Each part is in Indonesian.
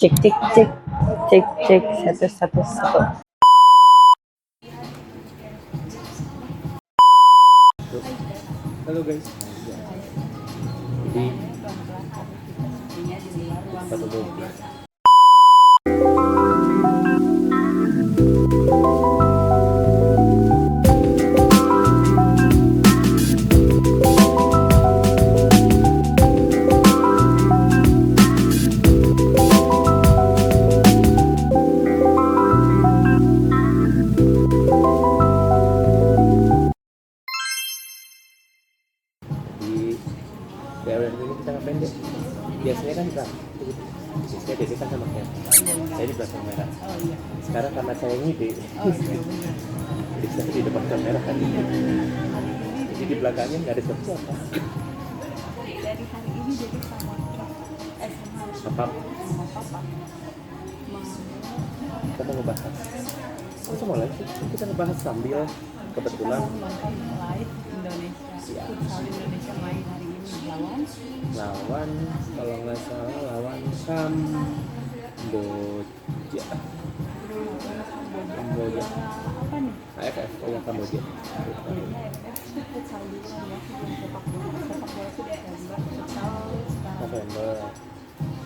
Cek cek cek cek cek satu satu satu. Halo guys, jadi satu mobil. Di daerah ini kita ngapain deh? Biasanya kan kita biasanya Dede kan sama kayak saya di belakang merah. Sekarang karena saya ngide, jadi saya di depan kamera kan. Jadi di belakangnya nggak ada siapa-siapa. Dari hari ini jadi sama Apa? sama papa Kita mau ngebahas. Kita mau lagi kita ngebahas sambil kebetulan nonton live Indonesia futsal Indonesia main hari ini lawan kalau nggak salah lawan Kamboja. Kamboja. apa nih AFF oh yang Kamboja. AFF futsal dulu ya sebelum sepak bola itu Desember futsal sekarang November.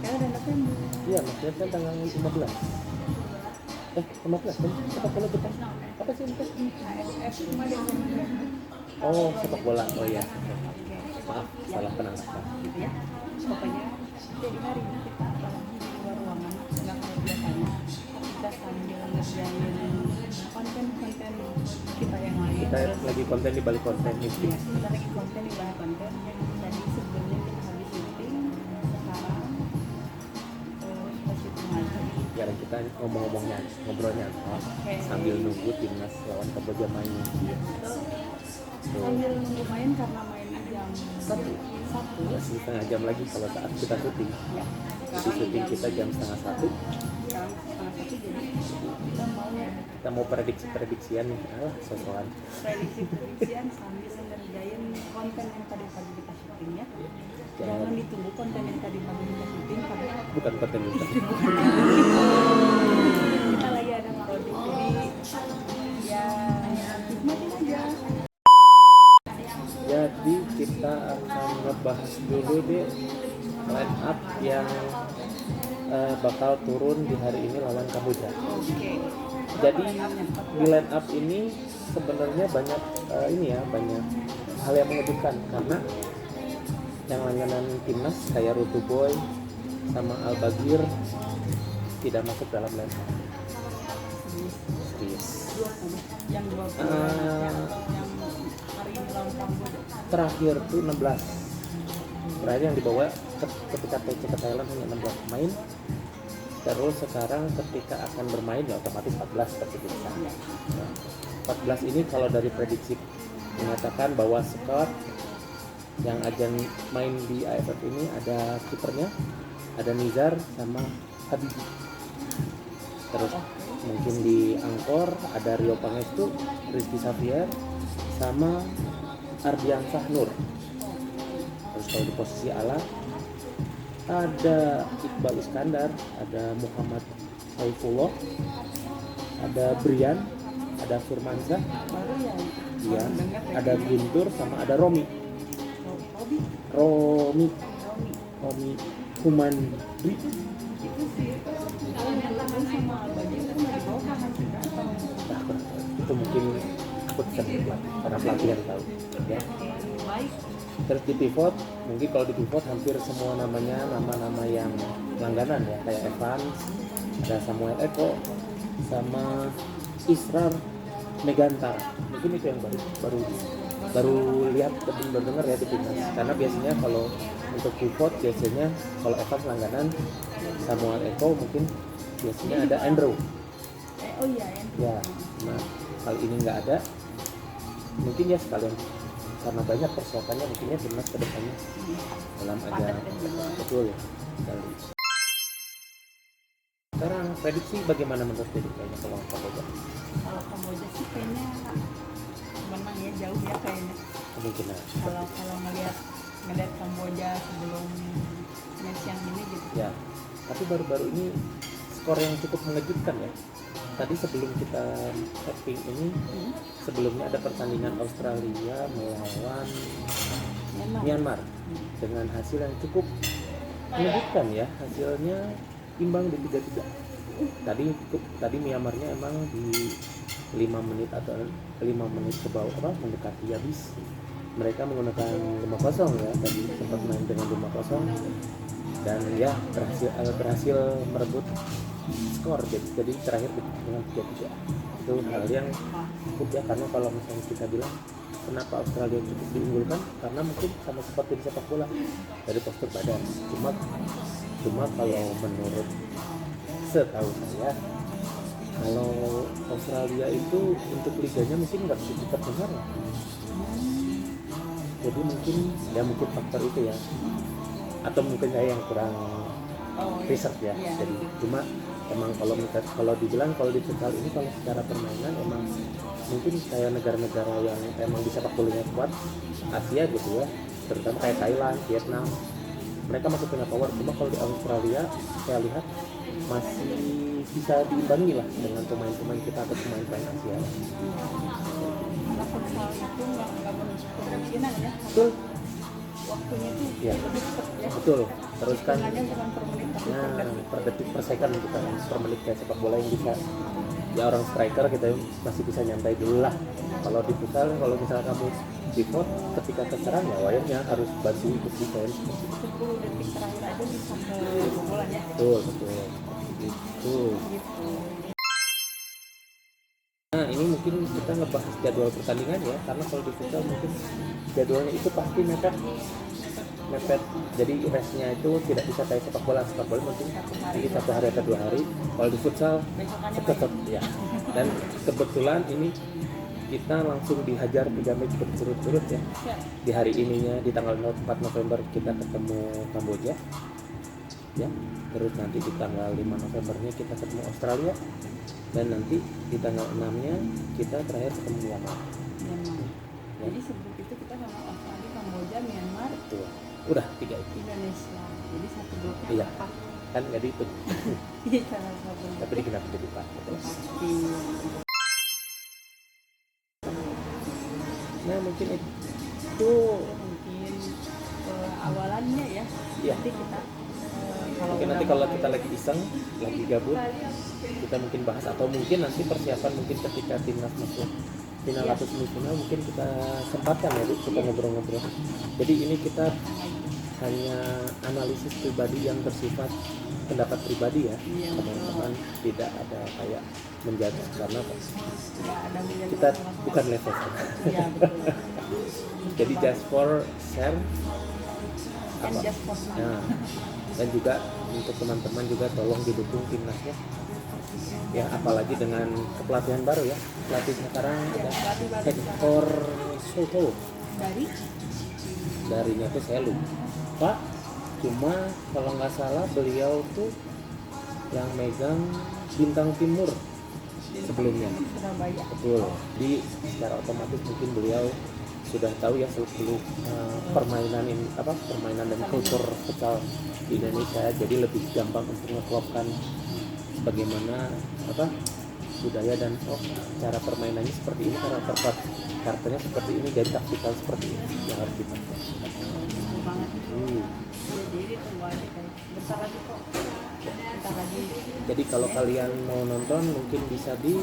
ya udah November Iya, maksudnya kan tanggal 15. 15 kan? Sepak bola Jepang. Apa sih itu? AFF cuma Desember Oh, sepak bola. Oh iya. Maaf, salah penangkapan. gitu ya pokoknya jadi hari ini kita lagi di luar ruangan nggak kayak biasanya kita sambil ngerjain konten-konten kita yang lain Kita terus lagi konten di balik konten ini. ya, kita lagi konten di bawah konten jadi sebelumnya kita habis syuting sekarang kita syuting lagi Ya, dan kita ngomong-ngomongnya, ngobrolnya sambil nunggu timnas lawan Kamboja main. sambil nunggu main karena mainnya jam Satu. Masih setengah jam lagi kalau saat kita syuting. ya Jadi syuting kita jam setengah satu. sekarang setengah satu jadi Kita mau prediksian nih, sosokan. prediksian sambil ngerjain konten yang tadi pagi kita syuting ya. Jangan ditunggu konten yang tadi pagi kita syuting karena Bukan konten itu. kita lagi ada ngeloading jadi ya nikmatin aja. Jadi kita akan ngebahas dulu deh line up yang bakal turun di hari ini lawan Kamboja. Oke. Jadi di line up ini sebenarnya banyak banyak hal yang mengejutkan karena yang langganan timnas kayak Rutu Boy sama Al Bagir tidak masuk dalam line up. Serius. 20 yang 20 yang hari ini lawan Kamboja. Terakhir tuh 16. Terakhir yang dibawa ketika TC ke Thailand hanya 16 pemain. Terus sekarang ketika akan bermain ya otomatis 14 seperti biasa. Nah, 14 ini kalau dari prediksi menyatakan bahwa squad yang akan main di AFF ini ada kipernya, ada Nizar sama Habibi. Terus mungkin di Angkor ada Rio Pangestu, Rizky Xavier, sama Ardian Sahnur. Terus kalau di posisi ala ada Iqbal Iskandar, ada Muhammad Saifullah, ada Brian, ada Firmansyah, Baru ya. ya, ada Guntur sama ada Romi Robi Humandri. itu sih kalau yang tangan sama Albagi itu nggak dibawa kan juga atau Nah, itu mungkin keputusan karena pelatih yang tahu ya. baik Terus di pivot, mungkin kalau di pivot hampir semua namanya nama-nama yang langganan ya, kayak Evans, ada Samuel Eko, sama Israr Megantara. Mungkin itu yang baru lihat dan baru dengar ya di timnas. Karena biasanya kalau untuk pivot biasanya kalau Evans langganan, Samuel Eko mungkin biasanya ada Andrew. oh iya ya Ya, nah kali ini nggak ada. Mungkin ya sekalian karena banyak persiapannya mungkinnya timnas ke depannya dalam ajang betul ya. Sekarang prediksi bagaimana menurut Dedi kayaknya kalau Kamboja? kalau Kamboja sih kayaknya menang ya jauh ya kayaknya Kemungkinan. kalau ngelihat Kamboja sebelum match yang ini gitu Ya, Tapi baru-baru ini skor yang cukup mengejutkan ya. Tadi sebelum kita tapping ini, sebelumnya ada pertandingan Australia melawan Myanmar dengan hasil yang cukup mengejutkan ya. Hasilnya imbang di 3-3. Tadi Myanmarnya emang di 5 menit atau 5 menit ke bawah mendekati habis. Mereka menggunakan 5-0 ya, tadi sempat main dengan 5-0 dan ya berhasil merebut skor, jadi terakhir dengan 3-3. Itu hal yang cukup ya, karena kalau misalnya kita bilang kenapa Australia cukup diunggulkan, karena mungkin sama seperti di sepak bola dari postur badan. Cuma kalau menurut setahu saya, kalau Australia itu untuk liganya mungkin nggak begitu terdengar ya. Jadi mungkin faktor itu ya, atau mungkin saya yang kurang research ya. Jadi cuma emang kalau dibilang kalau di futsal ini kalau secara permainan emang mungkin kayak negara-negara yang emang bisa sepak bolanya kuat Asia gitu ya, terutama kayak Thailand, Vietnam, mereka masih punya power. Cuma kalau di Australia saya lihat masih bisa diimbangi lah dengan pemain-pemain kita atau pemain-pemain Asia. Karena futsal itu nggak menuntut kemungkinan ya. Betul. Waktunya itu Ya. lebih cepat ya. Betul. Terus kan Hitungannya bukan per menit tapi per detik per second kita per menit kayak sepak bola yang bisa ya orang striker kita masih bisa nyantai dulu lah. Kalau di futsal kalau misalnya kamu pivot ketika terserang ya wayarnya harus bantu ikut defense. 10 detik terakhir aja bisa kebobolan ya. Betul. Gitu. Nah ini mungkin kita ngebahas jadwal pertandingan ya, karena kalau di futsal mungkin jadwalnya itu pasti mepet. Jadi restnya itu tidak bisa kayak sepak bola mungkin di 1 hari atau 2 hari. Kalau di futsal tetap ya. Dan kebetulan ini kita langsung dihajar 3 match berturut-turut ya. Di hari ininya di tanggal 4 November kita ketemu Kamboja ya, terus nanti di tanggal 5 Novembernya kita ketemu Australia, dan nanti di tanggal 6-nya kita terakhir ketemu Myanmar. Ya. Jadi sebelum itu kita sama Australia, Kamboja, Myanmar, Betul. Udah 3 itu. Indonesia. Jadi 1 grup Iya. Kan nggak dihitung. Iya, Tapi digenap jadi 4. Betul. Nah mungkin itu mungkin awalannya ya. Iya. Nanti kita mungkin nanti kalau kita lagi iseng, lagi gabut, kita mungkin bahas, atau mungkin nanti persiapan mungkin ketika timnas masuk final atau semifinal mungkin kita sempatkan ya Bu, kita ngobrol-ngobrol. Jadi ini kita hanya analisis pribadi yang bersifat pendapat pribadi ya, teman-teman, tidak ada kayak menjadi karena kita bukan level sana. Iya, betul. Jadi just for share And just for fun. Nah, dan juga untuk teman-teman juga tolong didukung timnasnya ya, apalagi dengan kepelatihan baru ya, pelatih sekarang ada Hector Soto darinya tuh saya lupa, cuma kalau nggak salah beliau tuh yang megang Bintang Timur sebelumnya. Surabaya. Betul. Di secara otomatis mungkin beliau sudah tahu ya seluk-beluk permainan dan kultur futsal di Indonesia, jadi lebih gampang untuk ngeklopkan bagaimana budaya dan cara permainannya seperti ini, karakternya seperti ini, dan taktikal seperti ini yang harus dipakai. Betul banget. Jadi tunggu aja kan. Bentar lagi kok. Bentar lagi. Jadi kalau kalian mau nonton mungkin bisa di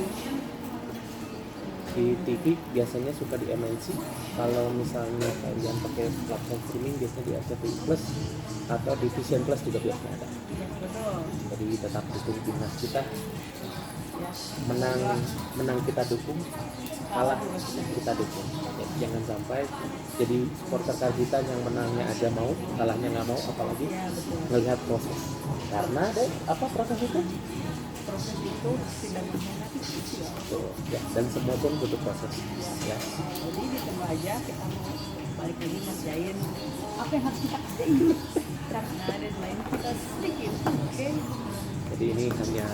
TV, biasanya suka di MNC. Kalau misalnya kalian pakai platform streaming biasanya di RCTI Plus atau di Vision Plus juga biasanya ada. Betul. Jadi tetap dukung timnas kita, menang kita dukung, kalah kita dukung. Jadi jangan sampai jadi supporter kita yang menangnya aja mau, kalahnya nggak mau, apalagi melihat proses. Karena proses itu tidak mengkhianati ya. Ya, dan semua pun butuh proses ya. Jadi ditunggu aja, kita mau balik lagi ngerjain apa yang harus kita kerjain karena deadline kita sedikit. Oke. Jadi ini hanya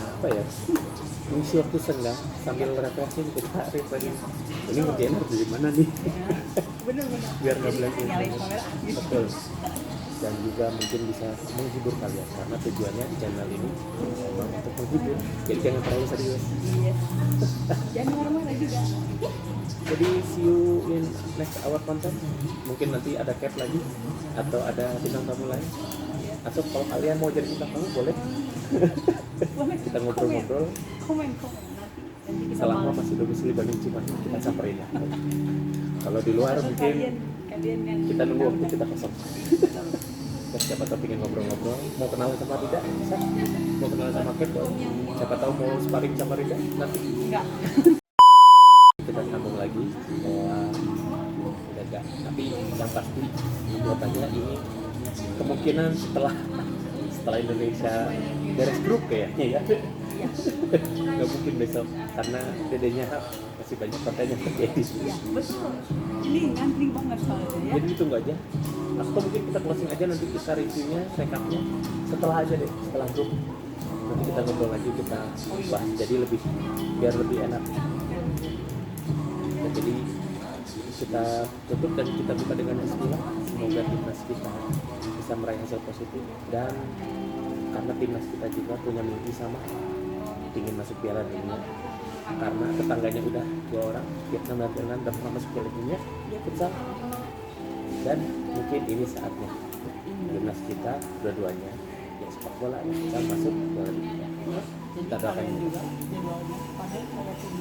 mengisi waktu senggang sambil refreshing kita tadi. Ini ngerjain harus dari mana nih? Bener-bener. Biar nggak bilang nyalain kamera. Betul. dan juga mungkin bisa menghibur kalian karena tujuannya channel ini memang untuk menghibur, jadi jangan terlalu serius. Iya. Jangan marah-marah juga. Jadi see you in next our content. Mungkin nanti ada cap lagi atau ada bintang tamu lain. Atau kalau kalian mau jadi bintang tamu boleh. Boleh. Kita ngobrol-ngobrol. Komen nanti. Kita Selama malas. masih domisili Bandung Cimahi kita samperin ya. Kalau di luar Atau mungkin kalian yang kita nunggu waktu kita kosong. Dan siapa tahu pengen ngobrol-ngobrol, mau kenalan sama Rida, bisa. Mau kenalan sama Cap, siapa tahu mau sparring sama Rida, nanti enggak. kita sambung lagi bahwa udah enggak. Tapi yang pasti buat aja ini kemungkinan setelah Indonesia beres grup kayaknya ya. Iya. Nggak mungkin besok karena dedenya masih banyak pertanyaan yang terjadi. Iya, betul. Ini ngantri banget soalnya ya. Jadi ditunggu aja. Atau mungkin kita closing aja, nanti kita reviewnya, recapnya setelah aja deh, setelah grup. Nanti kita ngobrol lagi, kita bahas jadi biar lebih enak. Dan jadi kita tutup dan kita buka dengan bismillah. Semoga timnas kita bisa meraih hasil positif, dan karena timnas kita juga punya mimpi sama, ingin masuk Piala Dunia. Karena tetangganya udah 2 orang, Vietnam dan Thailand udah pernah masuk Piala Dunia, dia futsal. Dan mungkin ini saatnya timnas kita dua-duanya, ya sepak bola ya, bisa masuk Piala Dunia. Kita doakan juga jadwalnya padat walaupun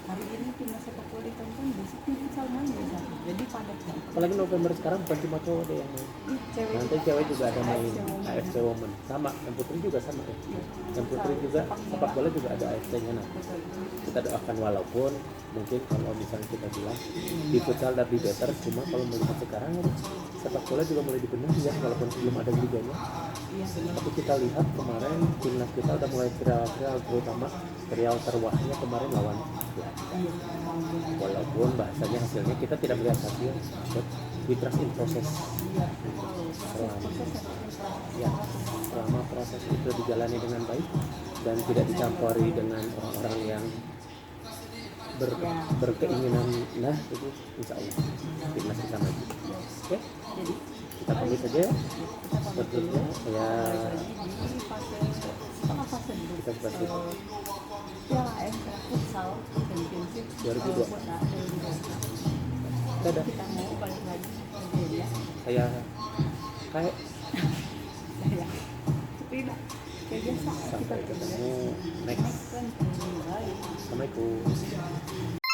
hari ini timnas sepak bola ditonton, besoknya futsal main bisa. Jadi padat banget. Apalagi November sekarang bukan cuma cowok deh yang main. Cewek Nanti cewek juga ada main AFC AFC Women, sama yang putri juga sama ya. Yang putri juga sepak bola juga ada AFC-nya. Nah, kita doakan walaupun mungkin kalau misalnya kita bilang di futsal lebih better, cuma kalau melihat sekarang sepak bola juga mulai dibenahi ya, walaupun belum ada liganya. Iya benar. Tapi kita lihat kemarin timnas kita udah mulai viral, terutama serial terwahnya kemarin lawan Belanda. Walaupun bahasanya hasilnya kita tidak melihat hasil, but we trust in process. Selama proses itu dijalani dengan baik dan tidak dicampuri dengan orang-orang yang berkeinginan, nah itu insya Allah timnas kita maju. Oke, Jadi kita pamit saja ya. Berikutnya ya di fase dulu. kita pasti Piala AFC futsal championship 2002. Dadah. Kita mau balik lagi ke dia. Saya kayak Ya. Tidak kayak biasa. sampai Kita ketemu next. kan baik. Assalamualaikum.